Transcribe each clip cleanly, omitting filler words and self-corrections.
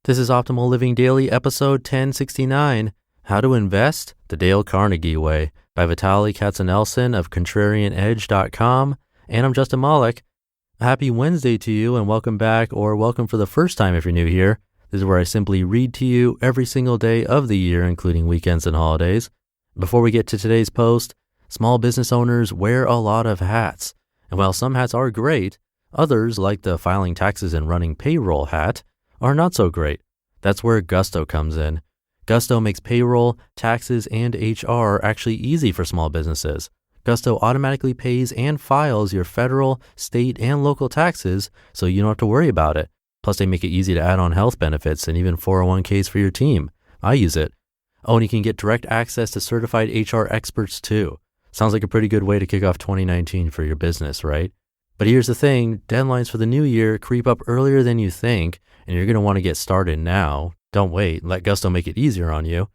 This is Optimal Living Daily, episode 1069, How to Invest the Dale Carnegie Way by Vitaliy Katsenelson of Contrarian, and I'm Justin Malik. Happy Wednesday to you and welcome back, or welcome for the first time if you're new here. This is where I simply read to you every single day of the year, including weekends and holidays. Before we get to today's post, small business owners wear a lot of hats. And while some hats are great, others, like the filing taxes and running payroll hat, are not so great. That's where Gusto comes in. Gusto makes payroll, taxes, and HR actually easy for small businesses. Gusto automatically pays and files your federal, state, and local taxes, so you don't have to worry about it. Plus, they make it easy to add on health benefits and even 401ks for your team. I use it. Oh, and you can get direct access to certified HR experts too. Sounds like a pretty good way to kick off 2019 for your business, right? But here's the thing, deadlines for the new year creep up earlier than you think, and you're going to want to get started now. Don't wait, let Gusto make it easier on you.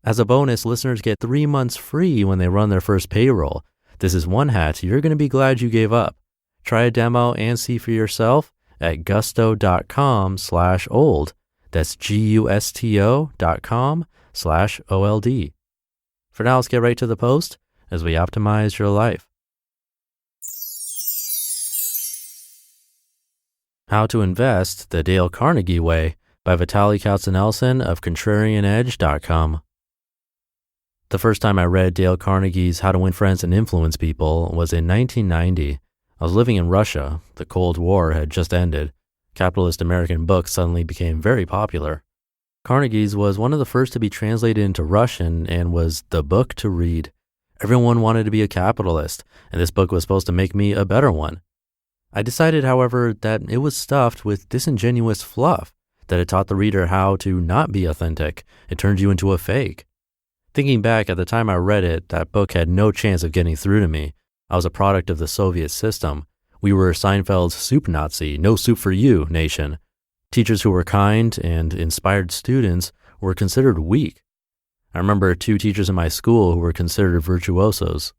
As a bonus, listeners get 3 months free when they run their first payroll. This is one hat you're going to be glad you gave up. Try a demo and see for yourself at gusto.com/old. That's gusto.com/OLD. For now, let's get right to the post as we optimize your life. How to Invest the Dale Carnegie Way by Vitaliy Katsenelson of Contrarian. The first time I read Dale Carnegie's How to Win Friends and Influence People was in 1990. I was living in Russia. The Cold War had just ended. Capitalist American books suddenly became very popular. Carnegie's was one of the first to be translated into Russian and was the book to read. Everyone wanted to be a capitalist, and this book was supposed to make me a better one. I decided, however, that it was stuffed with disingenuous fluff, that it taught the reader how to not be authentic. It turned you into a fake. Thinking back, at the time I read it, that book had no chance of getting through to me. I was a product of the Soviet system. We were Seinfeld's soup Nazi, no soup for you nation. Teachers who were kind and inspired students were considered weak. I remember 2 teachers in my school who were considered virtuosos.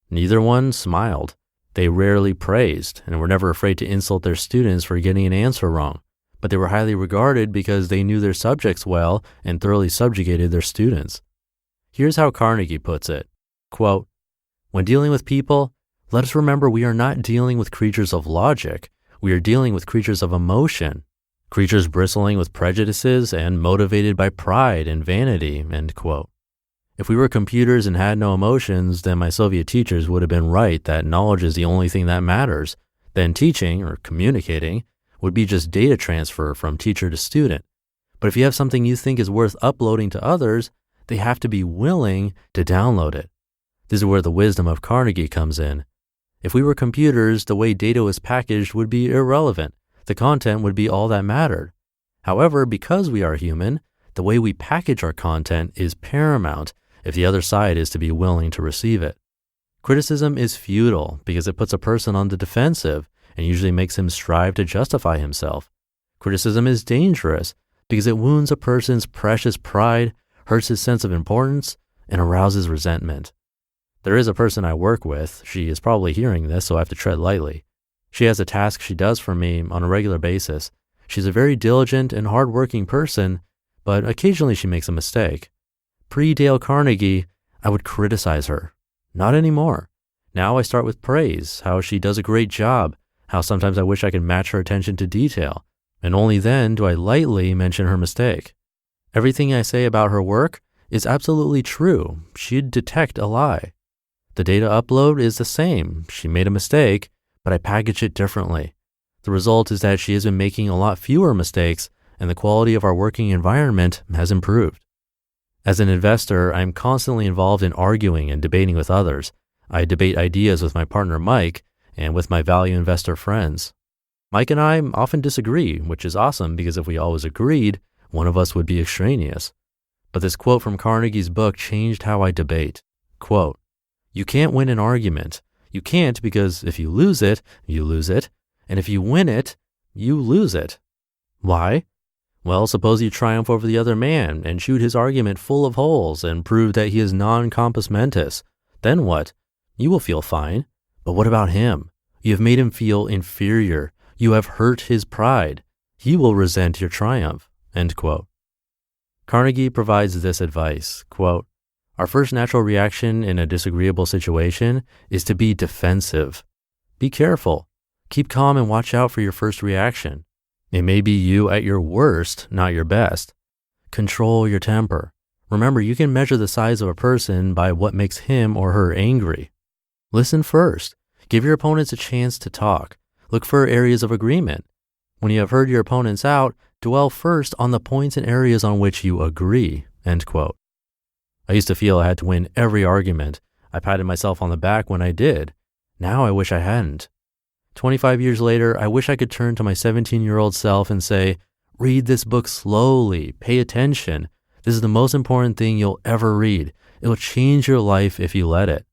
Neither one smiled. They rarely praised and were never afraid to insult their students for getting an answer wrong, but they were highly regarded because they knew their subjects well and thoroughly subjugated their students. Here's how Carnegie puts it, quote, "When dealing with people, let us remember we are not dealing with creatures of logic. We are dealing with creatures of emotion, creatures bristling with prejudices and motivated by pride and vanity," end quote. If we were computers and had no emotions, then my Soviet teachers would have been right that knowledge is the only thing that matters. Then teaching, or communicating, would be just data transfer from teacher to student. But if you have something you think is worth uploading to others, they have to be willing to download it. This is where the wisdom of Carnegie comes in. If we were computers, the way data was packaged would be irrelevant. The content would be all that mattered. However, because we are human, the way we package our content is paramount if the other side is to be willing to receive it. Criticism is futile because it puts a person on the defensive and usually makes him strive to justify himself. Criticism is dangerous because it wounds a person's precious pride, hurts his sense of importance, and arouses resentment. There is a person I work with. She is probably hearing this, so I have to tread lightly. She has a task she does for me on a regular basis. She's a very diligent and hardworking person, but occasionally she makes a mistake. Pre-Dale Carnegie, I would criticize her. Not anymore. Now I start with praise, how she does a great job, how sometimes I wish I could match her attention to detail, and only then do I lightly mention her mistake. Everything I say about her work is absolutely true. She'd detect a lie. The data upload is the same. She made a mistake, but I package it differently. The result is that she has been making a lot fewer mistakes, and the quality of our working environment has improved. As an investor, I'm constantly involved in arguing and debating with others. I debate ideas with my partner Mike and with my value investor friends. Mike and I often disagree, which is awesome because if we always agreed, one of us would be extraneous. But this quote from Carnegie's book changed how I debate. Quote, "You can't win an argument. You can't because if you lose it, you lose it. And if you win it, you lose it. Why? Well, suppose you triumph over the other man and shoot his argument full of holes and prove that he is non-compos mentis. Then what? You will feel fine. But what about him? You have made him feel inferior. You have hurt his pride. He will resent your triumph. End quote. Carnegie provides this advice, quote, "Our first natural reaction in a disagreeable situation is to be defensive. Be careful. Keep calm and watch out for your first reaction. It may be you at your worst, not your best. Control your temper. Remember, you can measure the size of a person by what makes him or her angry. Listen first. Give your opponents a chance to talk. Look for areas of agreement. When you have heard your opponents out, dwell first on the points and areas on which you agree." End quote. I used to feel I had to win every argument. I patted myself on the back when I did. Now I wish I hadn't. 25 years later, I wish I could turn to my 17-year-old self and say, "Read this book slowly. Pay attention. This is the most important thing you'll ever read. It'll change your life if you let it."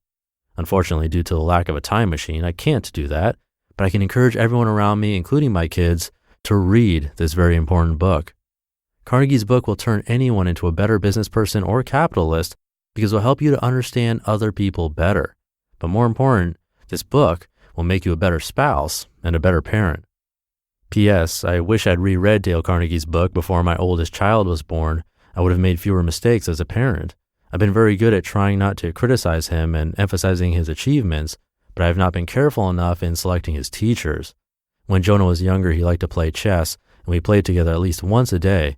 Unfortunately, due to the lack of a time machine, I can't do that, but I can encourage everyone around me, including my kids, to read this very important book. Carnegie's book will turn anyone into a better business person or capitalist because it will help you to understand other people better. But more important, this book will make you a better spouse and a better parent. P.S. I wish I'd reread Dale Carnegie's book before my oldest child was born. I would have made fewer mistakes as a parent. I've been very good at trying not to criticize him and emphasizing his achievements, but I have not been careful enough in selecting his teachers. When Jonah was younger, he liked to play chess, and we played together at least once a day.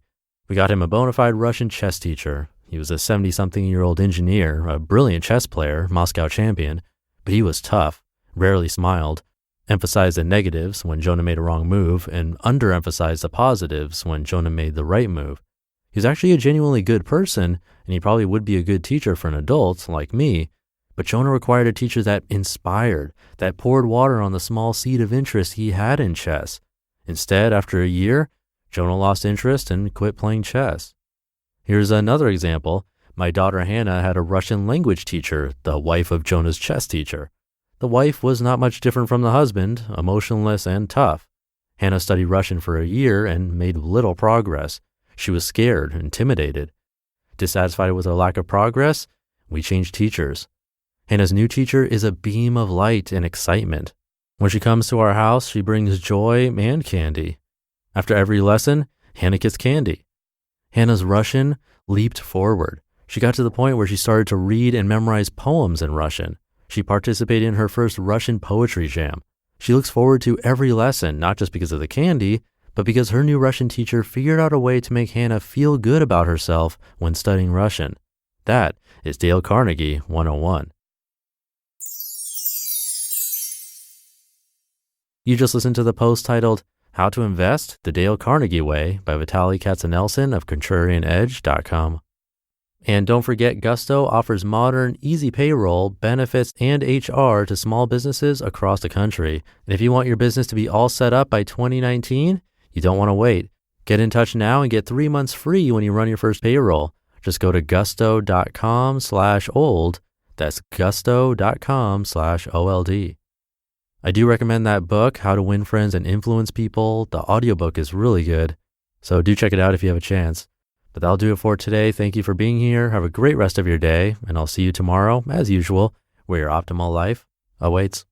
We got him a bona fide Russian chess teacher. He was a 70-something-year-old engineer, a brilliant chess player, Moscow champion, but he was tough, rarely smiled, emphasized the negatives when Jonah made a wrong move, and underemphasized the positives when Jonah made the right move. He was actually a genuinely good person, and he probably would be a good teacher for an adult like me, but Jonah required a teacher that inspired, that poured water on the small seed of interest he had in chess. Instead, after a year, Jonah lost interest and quit playing chess. Here's another example. My daughter Hannah had a Russian language teacher, the wife of Jonah's chess teacher. The wife was not much different from the husband, emotionless and tough. Hannah studied Russian for a year and made little progress. She was scared, intimidated. Dissatisfied with her lack of progress, we changed teachers. Hannah's new teacher is a beam of light and excitement. When she comes to our house, she brings joy and candy. After every lesson, Hannah gets candy. Hannah's Russian leaped forward. She got to the point where she started to read and memorize poems in Russian. She participated in her first Russian poetry jam. She looks forward to every lesson, not just because of the candy, but because her new Russian teacher figured out a way to make Hannah feel good about herself when studying Russian. That is Dale Carnegie 101. You just listened to the post titled, "How to Invest the Dale Carnegie Way" by Vitaliy Katsenelson of Contrarian.com. And don't forget, Gusto offers modern, easy payroll, benefits, and HR to small businesses across the country. And if you want your business to be all set up by 2019, you don't want to wait. Get in touch now and get 3 months free when you run your first payroll. Just go to gusto.com/old. That's gusto.com/OLD. I do recommend that book, How to Win Friends and Influence People. The audiobook is really good, so do check it out if you have a chance. But that'll do it for today. Thank you for being here. Have a great rest of your day, and I'll see you tomorrow, as usual, where your optimal life awaits.